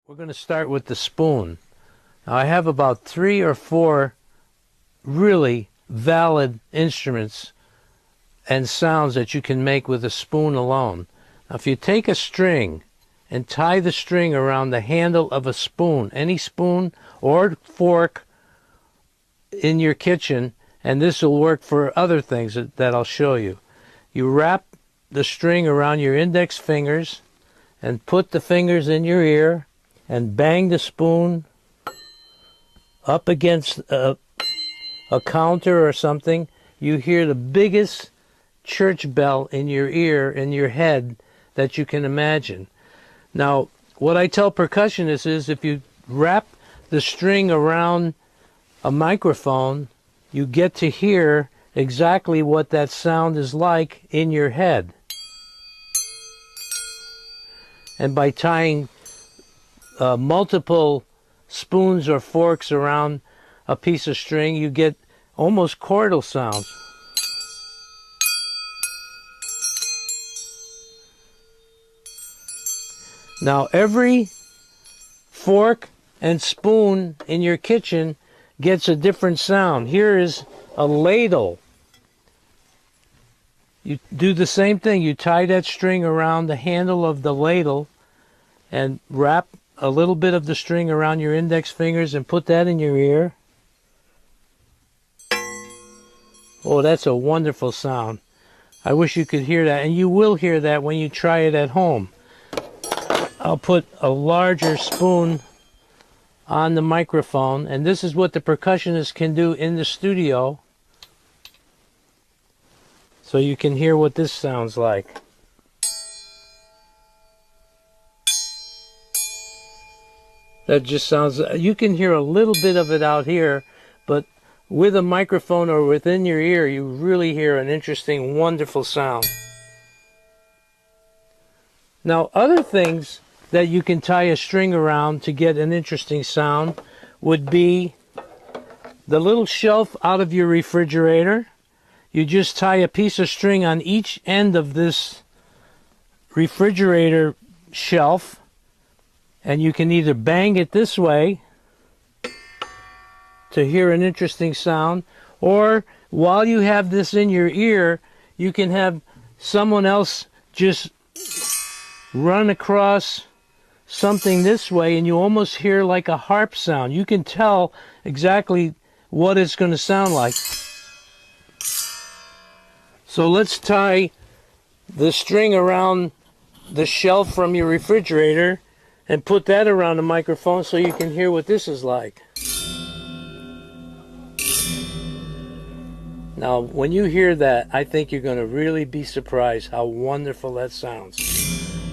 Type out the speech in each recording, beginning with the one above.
We're going to start with the spoon. Now, I have about 3 or 4 really valid instruments and sounds that you can make with a spoon alone. Now, if you take a string and tie the string around the handle of a spoon, any spoon or fork in your kitchen, and this will work for other things that I'll show you. You wrap the string around your index fingers and put the fingers in your ear and bang the spoon up against a counter or something. You hear the biggest church bell in your ear, in your head, that you can imagine. Now, what I tell percussionists is if you wrap the string around a microphone, you get to hear exactly what that sound is like in your head. And by tying multiple spoons or forks around a piece of string, you get almost chordal sounds. Now, every fork and spoon in your kitchen gets a different sound. Here is a ladle. You do the same thing. You tie that string around the handle of the ladle and wrap a little bit of the string around your index fingers and put that in your ear. Oh, that's a wonderful sound. I wish you could hear that, and you will hear that when you try it at home. I'll put a larger spoon on the microphone, and this is what the percussionist can do in the studio, so you can hear what this sounds like. That just sounds, you can hear a little bit of it out here, but with a microphone or within your ear, you really hear an interesting, wonderful sound. Now, other things that you can tie a string around to get an interesting sound would be the little shelf out of your refrigerator. You just tie a piece of string on each end of this refrigerator shelf, and you can either bang it this way to hear an interesting sound, or while you have this in your ear, you can have someone else just run across something this way, and you almost hear like a harp sound. You can tell exactly what it's going to sound like. So let's tie the string around the shelf from your refrigerator and put that around the microphone so you can hear what this is like. Now, when you hear that, I think you're going to really be surprised how wonderful that sounds.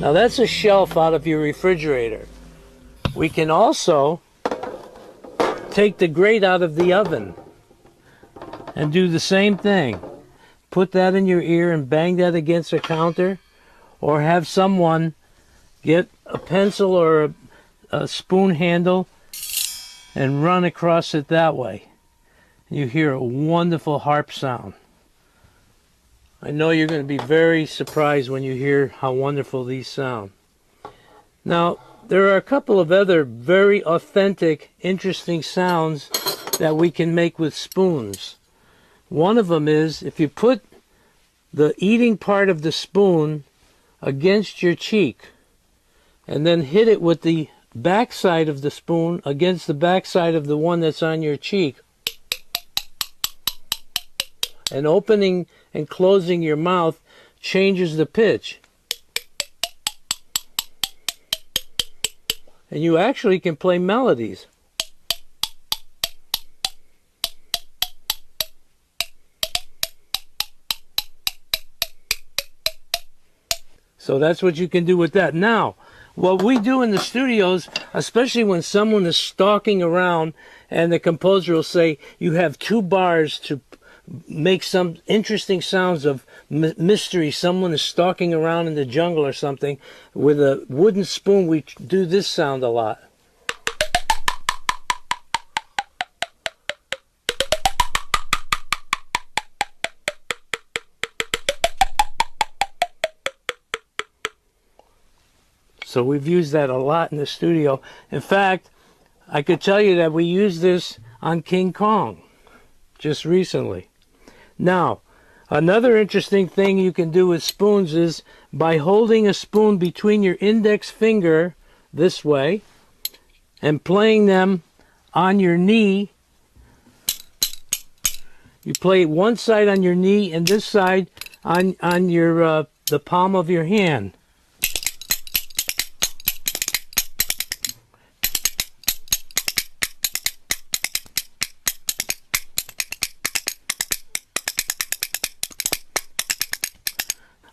Now, that's a shelf out of your refrigerator. We can also take the grate out of the oven and do the same thing. Put that in your ear and bang that against a counter, or have someone get a pencil or a spoon handle and run across it that way. You hear a wonderful harp sound. I know you're going to be very surprised when you hear how wonderful these sound. Now, there are a couple of other very authentic, interesting sounds that we can make with spoons. One of them is if you put the eating part of the spoon against your cheek and then hit it with the backside of the spoon against the backside of the one that's on your cheek, and opening and closing your mouth changes the pitch. And you actually can play melodies. So that's what you can do with that. Now, what we do in the studios, especially when someone is stalking around and the composer will say, you have 2 bars to make some interesting sounds of mystery. Someone is stalking around in the jungle or something. With a wooden spoon, we do this sound a lot. So we've used that a lot in the studio. In fact, I could tell you that we used this on King Kong just recently. Now, another interesting thing you can do with spoons is by holding a spoon between your index finger this way and playing them on your knee. You play one side on your knee and this side on your the palm of your hand.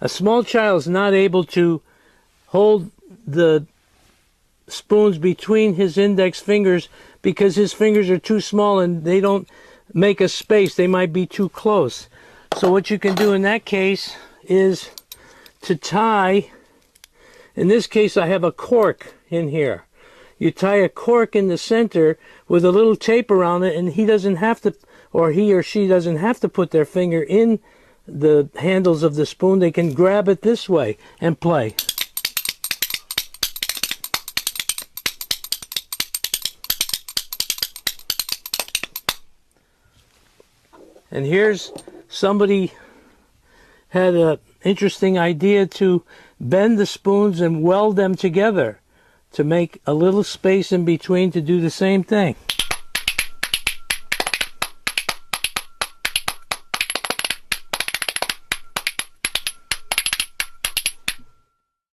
A small child is not able to hold the spoons between his index fingers because his fingers are too small and they don't make a space. They might be too close. So what you can do in that case is to tie, in this case I have a cork in here. You tie a cork in the center with a little tape around it, and he doesn't have to, or he or she doesn't have to put their finger in the handles of the spoon. They can grab it this way and play. And here's somebody had an interesting idea to bend the spoons and weld them together to make a little space in between to do the same thing.